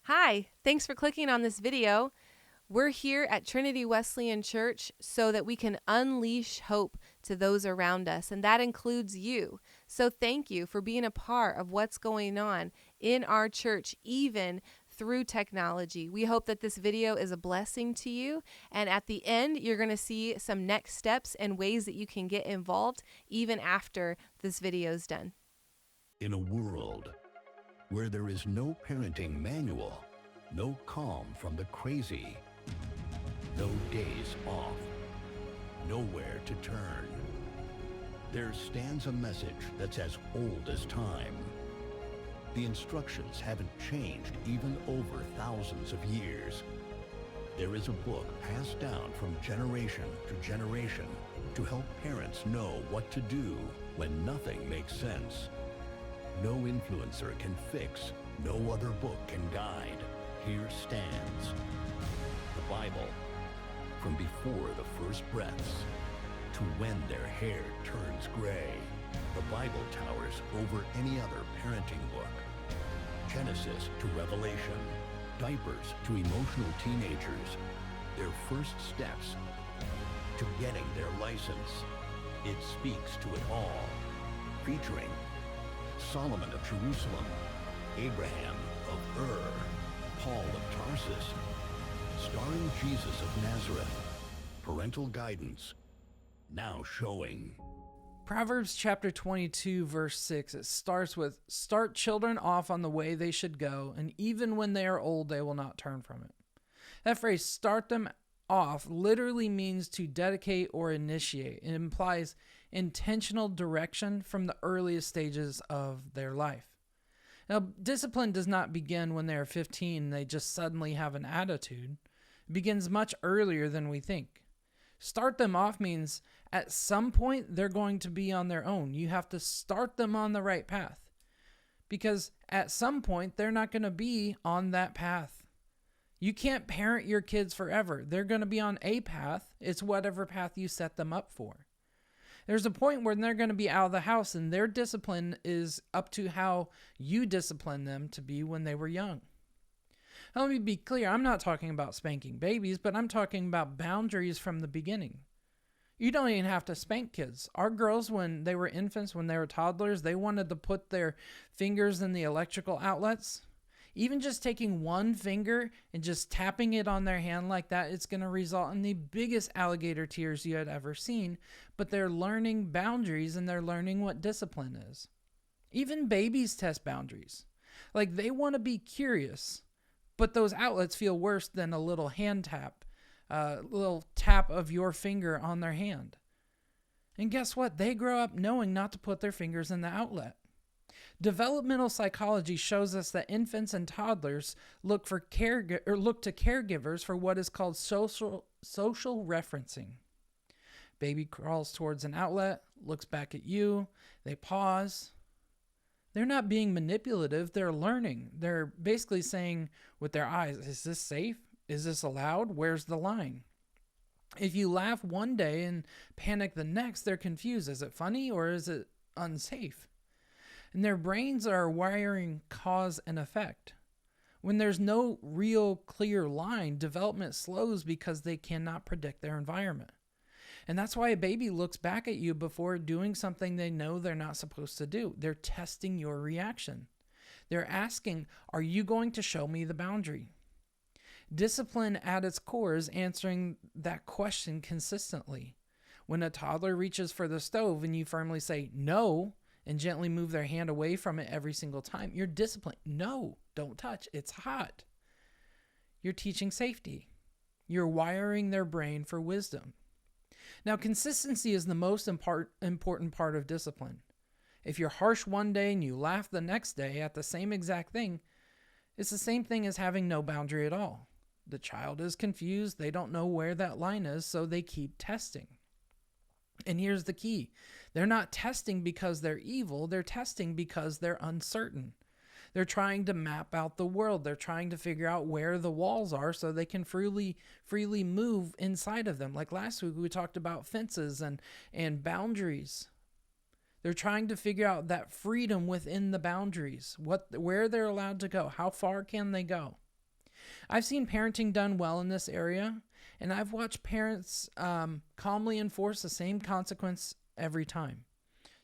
Hi, thanks for clicking on this video. We're here at Trinity Wesleyan Church so that we can unleash hope to those around us, and that includes you. So thank you for being a part of what's going on in our church, even through technology. We hope that this video is a blessing to you, and at the end, you're going to see some next steps and ways that you can get involved even after this video is done. In a world where there is no parenting manual, no calm from the crazy, no days off, nowhere to turn, there stands a message that's as old as time. The instructions haven't changed even over thousands of years. There is a book passed down from generation to generation to help parents know what to do when nothing makes sense. No influencer can fix, no other book can guide. Here stands the Bible. From before the first breaths to when their hair turns gray, the Bible towers over any other parenting book. Genesis to Revelation, diapers to emotional teenagers, their first steps to getting their license. It speaks to it all, featuring Solomon of Jerusalem, Abraham of Ur, Paul of Tarsus, starring Jesus of Nazareth, parental guidance, now showing. Proverbs chapter 22, verse 6, it starts with, "Start children off on the way they should go, and even when they are old, they will not turn from it." That phrase, "start them off," literally means to dedicate or initiate. It implies intentional direction from the earliest stages of their life. Now, discipline does not begin when they are 15 and they just suddenly have an attitude. It begins much earlier than we think. Start them off means at some point they're going to be on their own. You have to start them on the right path, because at some point they're not going to be on that path. You can't parent your kids forever. They're going to be on a path. It's whatever path you set them up for. There's a point where they're going to be out of the house, and their discipline is up to how you discipline them to be when they were young. Now, let me be clear. I'm not talking about spanking babies, but I'm talking about boundaries from the beginning. You don't even have to spank kids. Our girls, when they were infants, when they were toddlers, they wanted to put their fingers in the electrical outlets. Even just taking one finger and just tapping it on their hand like that, it's going to result in the biggest alligator tears you had ever seen. But they're learning boundaries and they're learning what discipline is. Even babies test boundaries. Like, they want to be curious, but those outlets feel worse than a little hand tap, little tap of your finger on their hand. And guess what? They grow up knowing not to put their fingers in the outlet. Developmental psychology shows us that infants and toddlers look to caregivers for what is called social referencing. Baby crawls towards an outlet, looks back at you, they pause. They're not being manipulative, they're learning. They're basically saying with their eyes, is this safe? Is this allowed? Where's the line? If you laugh one day and panic the next, they're confused. Is it funny or is it unsafe? And their brains are wiring cause and effect. When there's no real clear line, development slows because they cannot predict their environment. And that's why a baby looks back at you before doing something they know they're not supposed to do. They're testing your reaction. They're asking, are you going to show me the boundary? Discipline at its core is answering that question consistently. When a toddler reaches for the stove and you firmly say no and gently move their hand away from it every single time, you're disciplined. No, don't touch. It's hot. You're teaching safety. You're wiring their brain for wisdom. Now, consistency is the most important part of discipline. If you're harsh one day and you laugh the next day at the same exact thing, it's the same thing as having no boundary at all. The child is confused. They don't know where that line is, so they keep testing. And here's the key. They're not testing because they're evil. They're testing because they're uncertain. They're trying to map out the world. They're trying to figure out where the walls are so they can freely move inside of them. Like last week, we talked about fences and boundaries. They're trying to figure out that freedom within the boundaries, where they're allowed to go, how far can they go. I've seen parenting done well in this area, and I've watched parents calmly enforce the same consequence every time.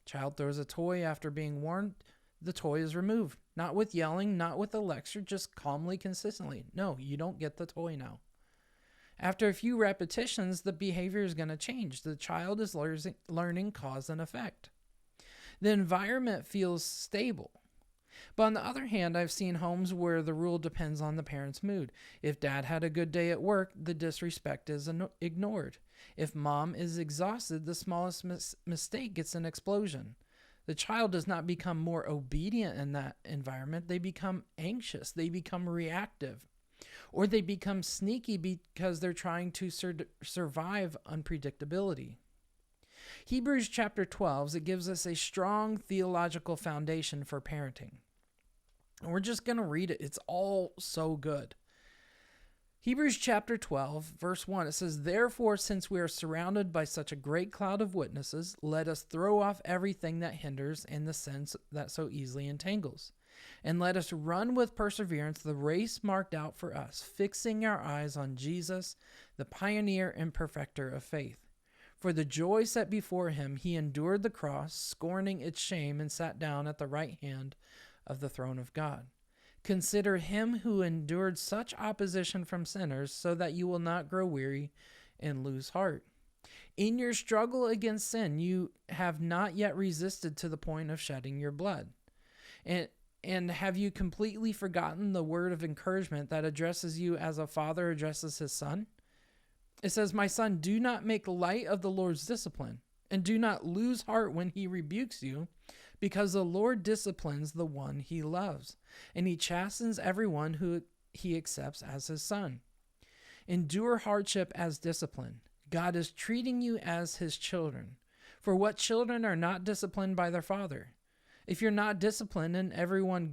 Child throws a toy after being warned, the toy is removed. Not with yelling, not with a lecture, just calmly, consistently. No, you don't get the toy now. After a few repetitions, the behavior is going to change. The child is learning cause and effect. The environment feels stable. But on the other hand, I've seen homes where the rule depends on the parent's mood. If dad had a good day at work, the disrespect is ignored. If mom is exhausted, the smallest mistake gets an explosion. The child does not become more obedient in that environment. They become anxious. They become reactive. Or they become sneaky because they're trying to survive unpredictability. Hebrews chapter 12, it gives us a strong theological foundation for parenting. And we're just going to read it. It's all so good. Hebrews chapter 12, verse 1, it says, "Therefore, since we are surrounded by such a great cloud of witnesses, let us throw off everything that hinders and the sin that so easily entangles. And let us run with perseverance the race marked out for us, fixing our eyes on Jesus, the pioneer and perfecter of faith. For the joy set before him, he endured the cross, scorning its shame, and sat down at the right hand of the throne of God. Consider him who endured such opposition from sinners, so that you will not grow weary and lose heart. In your struggle against sin, you have not yet resisted to the point of shedding your blood. And have you completely forgotten the word of encouragement that addresses you as a father addresses his son? It says, 'My son, do not make light of the Lord's discipline, and do not lose heart when he rebukes you, because the Lord disciplines the one he loves, and he chastens everyone who he accepts as his son. Endure hardship as discipline. God is treating you as his children. For what children are not disciplined by their father? If you're not disciplined and everyone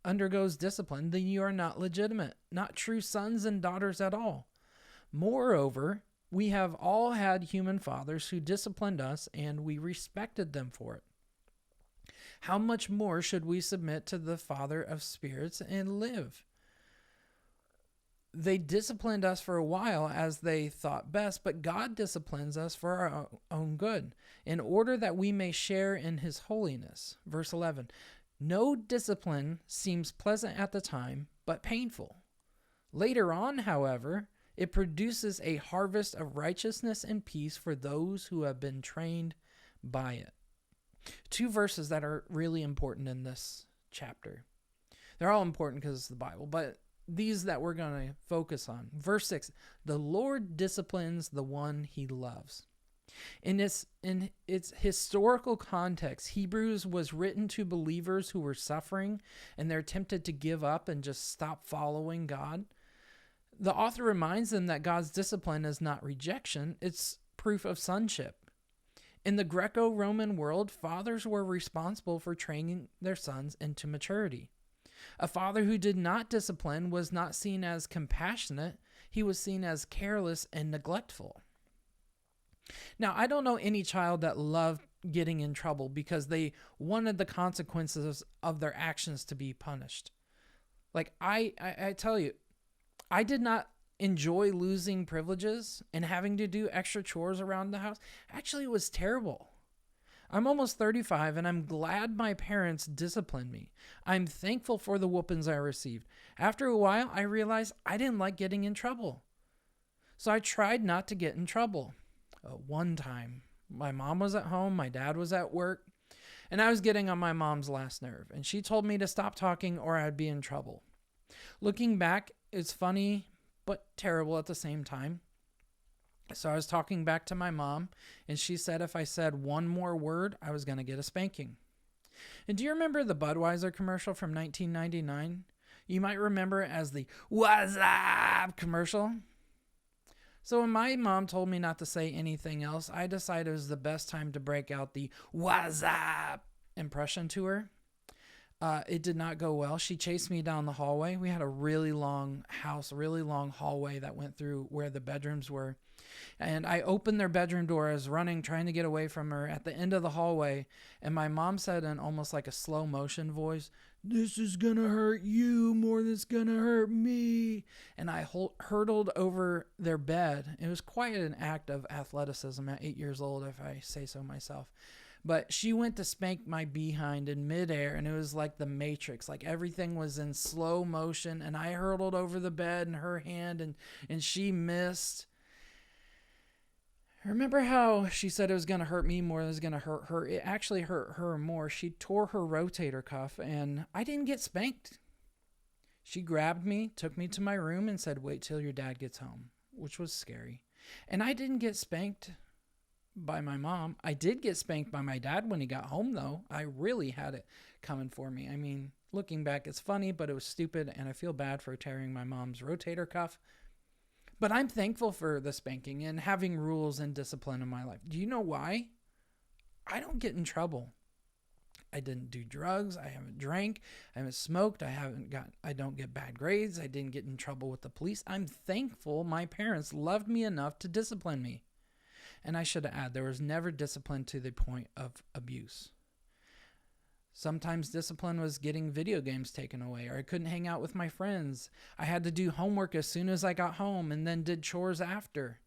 undergoes discipline, then you are not legitimate, not true sons and daughters at all. Moreover, we have all had human fathers who disciplined us, and we respected them for it. How much more should we submit to the Father of spirits and live? They disciplined us for a while as they thought best, but God disciplines us for our own good, in order that we may share in his holiness." Verse 11, "No discipline seems pleasant at the time, but painful. Later on, however, it produces a harvest of righteousness and peace for those who have been trained by it." Two verses that are really important in this chapter. They're all important because it's the Bible, but these that we're going to focus on. Verse 6, "The Lord disciplines the one he loves." In its historical context, Hebrews was written to believers who were suffering and they're tempted to give up and just stop following God. The author reminds them that God's discipline is not rejection, it's proof of sonship. In the Greco-Roman world, fathers were responsible for training their sons into maturity. A father who did not discipline was not seen as compassionate, he was seen as careless and neglectful. Now, I don't know any child that loved getting in trouble because they wanted the consequences of their actions to be punished. Like, I tell you, I did not enjoy losing privileges and having to do extra chores around the house. Actually, it was terrible. I'm almost 35 and I'm glad my parents disciplined me. I'm thankful for the whoopings I received. After a while, I realized I didn't like getting in trouble. So I tried not to get in trouble. One time, my mom was at home, my dad was at work, and I was getting on my mom's last nerve, and she told me to stop talking or I'd be in trouble. Looking back, it's funny but terrible at the same time. So I was talking back to my mom, and she said if I said one more word, I was going to get a spanking. And do you remember the Budweiser commercial from 1999? You might remember it as the "What's up" commercial. So when my mom told me not to say anything else, I decided it was the best time to break out the "What's up" impression to her. It did not go well. She chased me down the hallway. We had a really long house, a really long hallway that went through where the bedrooms were. And I opened their bedroom door. I was running, trying to get away from her at the end of the hallway. And my mom said in almost like a slow motion voice, "This is going to hurt you more than it's going to hurt me." And I hurtled over their bed. It was quite an act of athleticism at 8 years old, if I say so myself. But she went to spank my behind in midair, and it was like the Matrix. Like everything was in slow motion, and I hurtled over the bed in her hand, and she missed. Remember how she said it was going to hurt me more than it was going to hurt her? It actually hurt her more. She tore her rotator cuff, and I didn't get spanked. She grabbed me, took me to my room, and said, "Wait till your dad gets home," which was scary. And I didn't get spanked by my mom. I did get spanked by my dad when he got home, though. I really had it coming for me. I mean, looking back, it's funny, but it was stupid, and I feel bad for tearing my mom's rotator cuff. But I'm thankful for the spanking and having rules and discipline in my life. Do you know why? I don't get in trouble. I didn't do drugs. I haven't drank. I haven't smoked. I don't get bad grades. I didn't get in trouble with the police. I'm thankful my parents loved me enough to discipline me. And I should add, there was never discipline to the point of abuse. Sometimes discipline was getting video games taken away, or I couldn't hang out with my friends. I had to do homework as soon as I got home and then did chores after.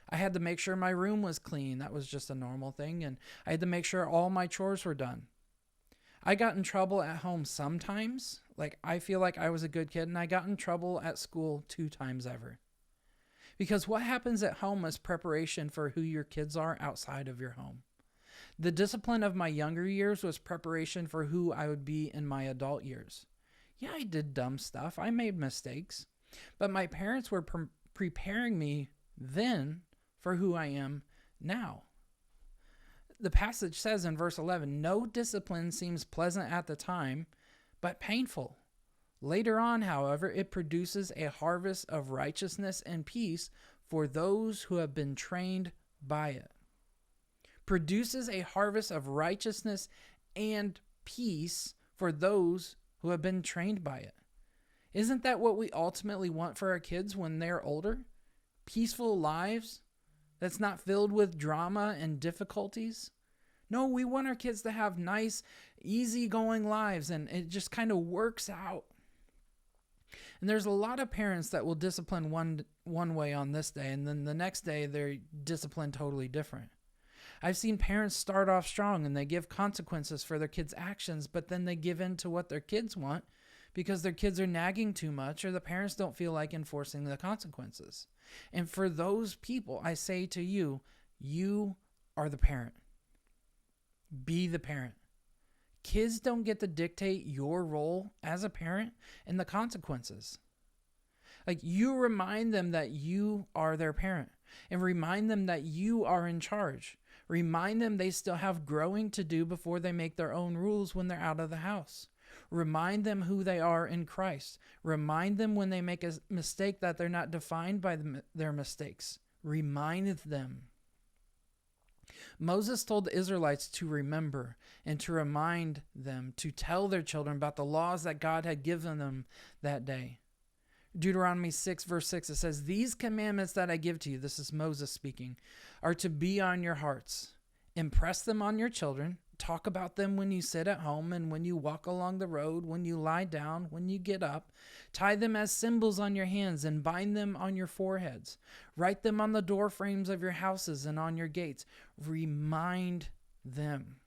I had to make sure my room was clean. That was just a normal thing. And I had to make sure all my chores were done. I got in trouble at home sometimes. Like, I feel like I was a good kid, and I got in trouble at school 2 times ever. Because what happens at home is preparation for who your kids are outside of your home. The discipline of my younger years was preparation for who I would be in my adult years. Yeah, I did dumb stuff. I made mistakes. But my parents were preparing me then for who I am now. The passage says in verse 11, "No discipline seems pleasant at the time, but painful. Later on, however, it produces a harvest of righteousness and peace for those who have been trained by it." Produces a harvest of righteousness and peace for those who have been trained by it. Isn't that what we ultimately want for our kids when they're older? Peaceful lives that's not filled with drama and difficulties? No, we want our kids to have nice, easygoing lives, and it just kind of works out. And there's a lot of parents that will discipline one way on this day, and then the next day they're disciplined totally different. I've seen parents start off strong and they give consequences for their kids' actions, but then they give in to what their kids want because their kids are nagging too much, or the parents don't feel like enforcing the consequences. And for those people, I say to you, you are the parent. Be the parent. Kids don't get to dictate your role as a parent and the consequences. Like, you remind them that you are their parent, and remind them that you are in charge. Remind them they still have growing to do before they make their own rules when they're out of the house. Remind them who they are in Christ. Remind them when they make a mistake that they're not defined by their mistakes. Remind them. Moses told the Israelites to remember and to remind them to tell their children about the laws that God had given them that day. Deuteronomy 6 verse 6, it says, "These commandments that I give to you," this is Moses speaking, "are to be on your hearts. Impress them on your children. Talk about them when you sit at home and when you walk along the road, when you lie down, when you get up. Tie them as symbols on your hands and bind them on your foreheads. Write them on the door frames of your houses and on your gates." Remind them.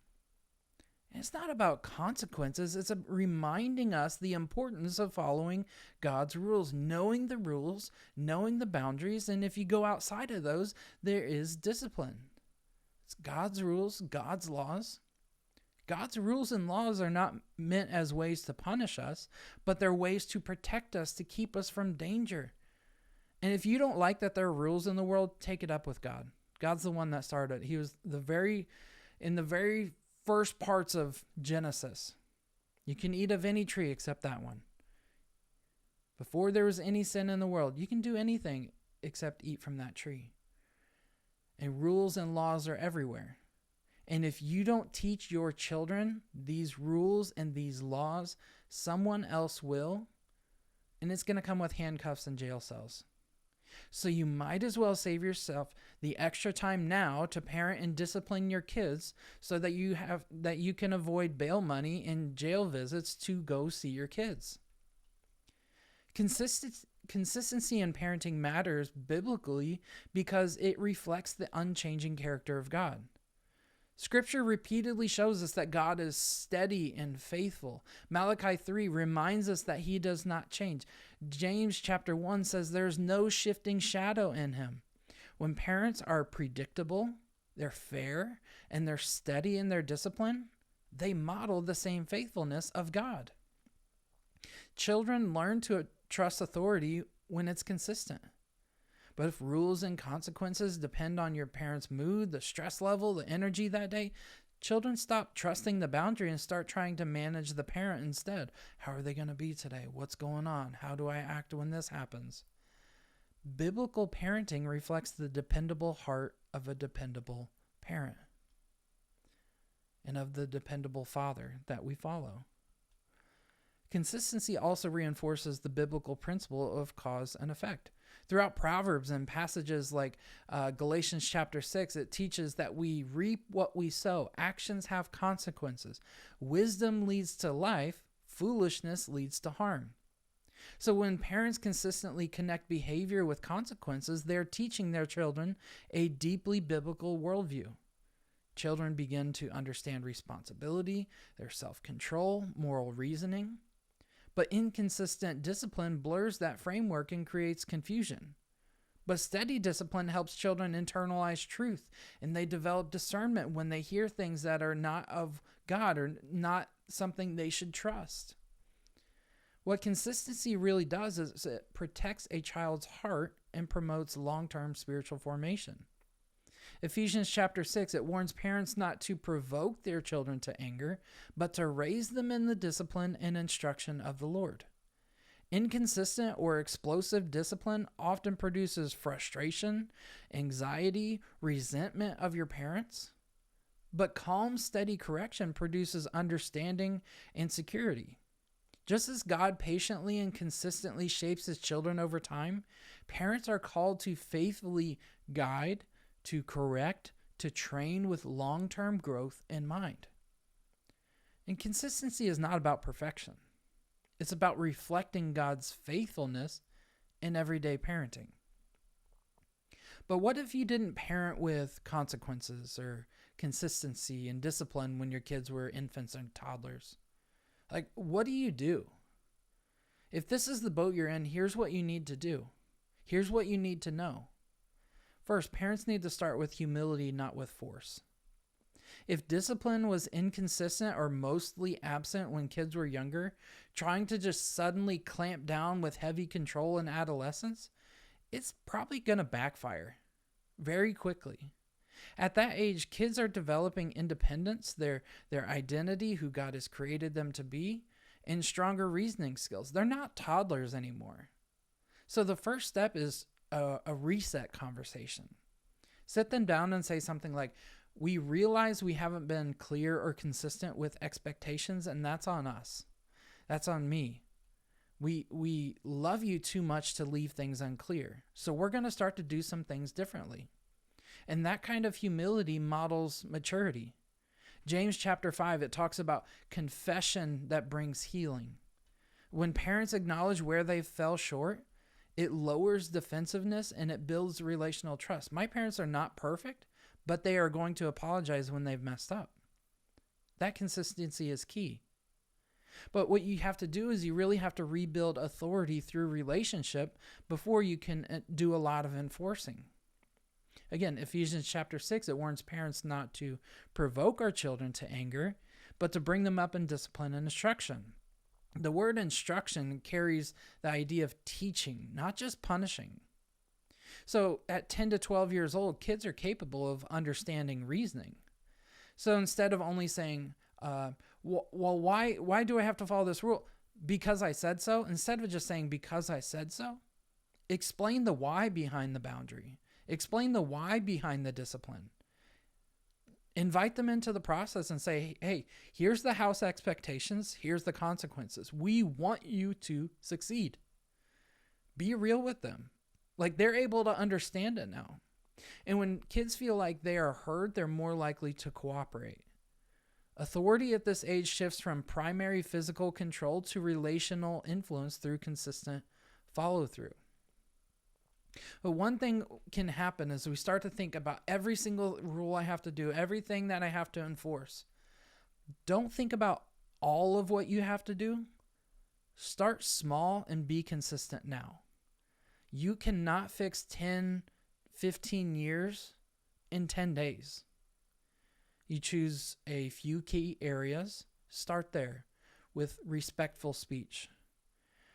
It's not about consequences. It's reminding us the importance of following God's rules, knowing the boundaries, and if you go outside of those, there is discipline. It's God's rules, God's laws. God's rules and laws are not meant as ways to punish us, but they're ways to protect us, to keep us from danger. And if you don't like that there are rules in the world, take it up with God. God's the one that started it. He was in the very first parts of Genesis. You can eat of any tree except that one. Before there was any sin in the world, you can do anything except eat from that tree. And rules and laws are everywhere. And if you don't teach your children these rules and these laws, someone else will, and it's going to come with handcuffs and jail cells. So you might as well save yourself the extra time now to parent and discipline your kids so that you can avoid bail money and jail visits to go see your kids. Consistency in parenting matters biblically because it reflects the unchanging character of God. Scripture repeatedly shows us that God is steady and faithful. Malachi 3 reminds us that he does not change. James chapter 1 says there's no shifting shadow in him. When parents are predictable, they're fair, and they're steady in their discipline, they model the same faithfulness of God. Children learn to trust authority when it's consistent. But if rules and consequences depend on your parent's mood, the stress level, the energy that day, children stop trusting the boundary and start trying to manage the parent instead. How are they going to be today? What's going on? How do I act when this happens? Biblical parenting reflects the dependable heart of a dependable parent and of the dependable father that we follow. Consistency also reinforces the biblical principle of cause and effect. Throughout Proverbs and passages like Galatians chapter 6, it teaches that we reap what we sow. Actions have consequences. Wisdom leads to life. Foolishness leads to harm. So when parents consistently connect behavior with consequences, they're teaching their children a deeply biblical worldview. Children begin to understand responsibility, their self-control, moral reasoning. But inconsistent discipline blurs that framework and creates confusion. But steady discipline helps children internalize truth, and they develop discernment when they hear things that are not of God or not something they should trust. What consistency really does is it protects a child's heart and promotes long-term spiritual formation. Ephesians chapter 6, it warns parents not to provoke their children to anger, but to raise them in the discipline and instruction of the Lord. Inconsistent or explosive discipline often produces frustration, anxiety, resentment of your parents. But calm, steady correction produces understanding and security. Just as God patiently and consistently shapes his children over time, parents are called to faithfully guide, to correct, to train with long-term growth in mind. And consistency is not about perfection. It's about reflecting God's faithfulness in everyday parenting. But what if you didn't parent with consequences or consistency and discipline when your kids were infants and toddlers? Like, what do you do? If this is the boat you're in, here's what you need to do. Here's what you need to know. First, parents need to start with humility, not with force. If discipline was inconsistent or mostly absent when kids were younger, trying to just suddenly clamp down with heavy control in adolescence, it's probably going to backfire very quickly. At that age, kids are developing independence, their identity, who God has created them to be, and stronger reasoning skills. They're not toddlers anymore. So the first step is a reset conversation. Sit them down and say something like, we realize we haven't been clear or consistent with expectations, and that's on us. That's on me. We love you too much to leave things unclear. So we're going to start to do some things differently. And that kind of humility models maturity. James chapter 5, it talks about confession that brings healing. When parents acknowledge where they fell short, it lowers defensiveness and it builds relational trust. My parents are not perfect, but they are going to apologize when they've messed up. That consistency is key. But what you have to do is you really have to rebuild authority through relationship before you can do a lot of enforcing. Again, Ephesians chapter 6, it warns parents not to provoke our children to anger, but to bring them up in discipline and instruction. The word instruction carries the idea of teaching, not just punishing. So at 10 to 12 years old, kids are capable of understanding reasoning. So instead of only saying, why do I have to follow this rule? Because I said so. Instead of just saying, because I said so, explain the why behind the boundary. Explain the why behind the discipline. Invite them into the process and say, hey, here's the house expectations. Here's the consequences. We want you to succeed. Be real with them. Like, they're able to understand it now. And when kids feel like they are heard, they're more likely to cooperate. Authority at this age shifts from primary physical control to relational influence through consistent follow-through. But one thing can happen is we start to think about every single rule I have to do, everything that I have to enforce. Don't think about all of what you have to do. Start small and be consistent now. You cannot fix 10, 15 years in 10 days. You choose a few key areas. Start there with respectful speech.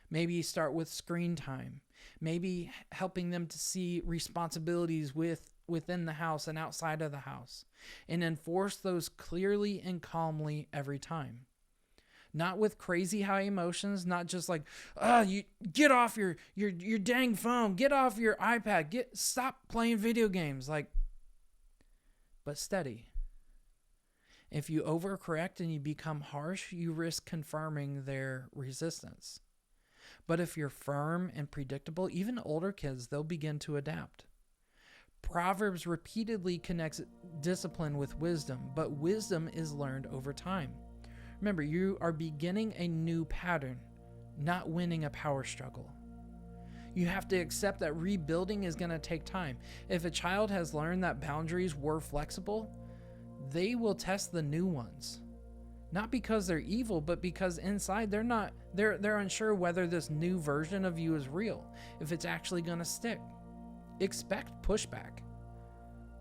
Maybe start with screen time. Maybe helping them to see responsibilities within the house and outside of the house. And enforce those clearly and calmly every time. Not with crazy high emotions, not just like, you get off your dang phone, get off your iPad, stop playing video games, but steady. If you overcorrect and you become harsh, you risk confirming their resistance. But if you're firm and predictable, even older kids, they'll begin to adapt. Proverbs repeatedly connects discipline with wisdom, but wisdom is learned over time. Remember, you are beginning a new pattern, not winning a power struggle. You have to accept that rebuilding is going to take time. If a child has learned that boundaries were flexible, they will test the new ones. Not because they're evil, but because inside they're unsure whether this new version of you is real, if it's actually going to stick. Expect pushback.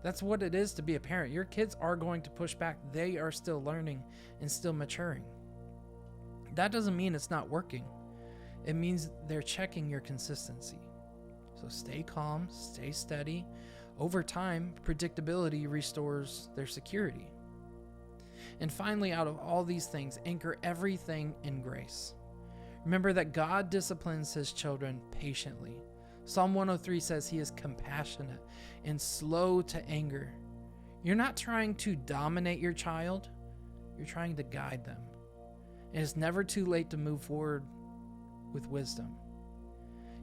That's what it is to be a parent. Your kids are going to push back. They are still learning and still maturing. That doesn't mean it's not working. It means they're checking your consistency. So stay calm, stay steady. Over time, predictability restores their security. And finally, out of all these things, anchor everything in grace. Remember that God disciplines his children patiently. Psalm 103 says he is compassionate and slow to anger. You're not trying to dominate your child. You're trying to guide them. And it's never too late to move forward with wisdom.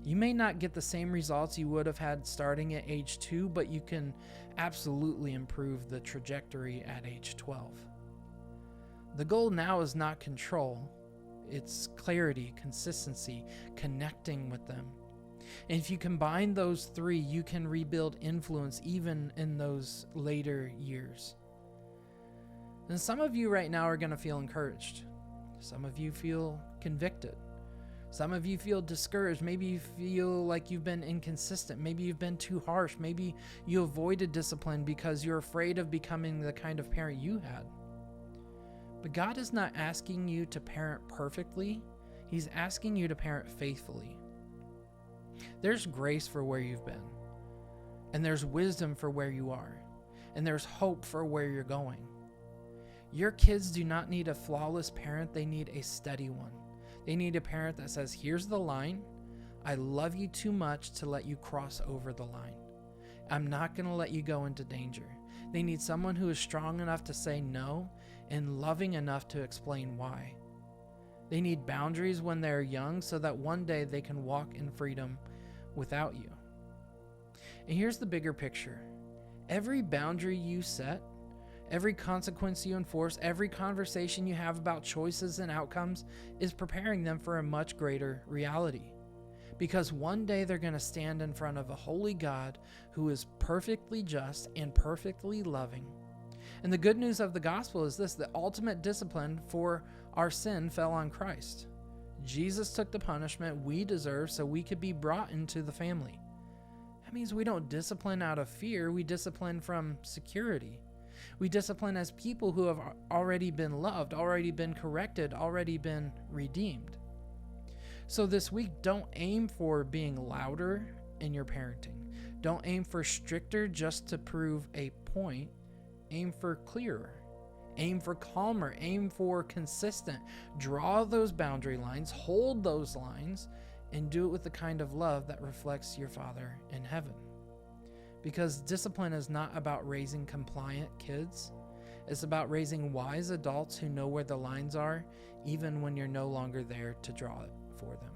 You may not get the same results you would have had starting at age 2, but you can absolutely improve the trajectory at age 12. The goal now is not control. It's clarity, consistency, connecting with them. And if you combine those three, you can rebuild influence even in those later years. And some of you right now are going to feel encouraged. Some of you feel convicted. Some of you feel discouraged. Maybe you feel like you've been inconsistent. Maybe you've been too harsh. Maybe you avoided discipline because you're afraid of becoming the kind of parent you had. But God is not asking you to parent perfectly. He's asking you to parent faithfully. There's grace for where you've been, and there's wisdom for where you are, and there's hope for where you're going. Your kids do not need a flawless parent. They need a steady one. They need a parent that says, here's the line. I love you too much to let you cross over the line. I'm not going to let you go into danger. They need someone who is strong enough to say no and loving enough to explain why. They need boundaries when they're young so that one day they can walk in freedom without you. And here's the bigger picture. Every boundary you set, every consequence you enforce, every conversation you have about choices and outcomes is preparing them for a much greater reality. Because one day they're going to stand in front of a holy God who is perfectly just and perfectly loving. And the good news of the gospel is this: the ultimate discipline for our sin fell on Christ. Jesus took the punishment we deserve so we could be brought into the family. That means we don't discipline out of fear. We discipline from security. We discipline as people who have already been loved, already been corrected, already been redeemed. So this week, don't aim for being louder in your parenting. Don't aim for stricter just to prove a point. Aim for clearer. Aim for calmer. Aim for consistent. Draw those boundary lines, hold those lines, and do it with the kind of love that reflects your Father in heaven. Because discipline is not about raising compliant kids. It's about raising wise adults who know where the lines are, even when you're no longer there to draw it for them.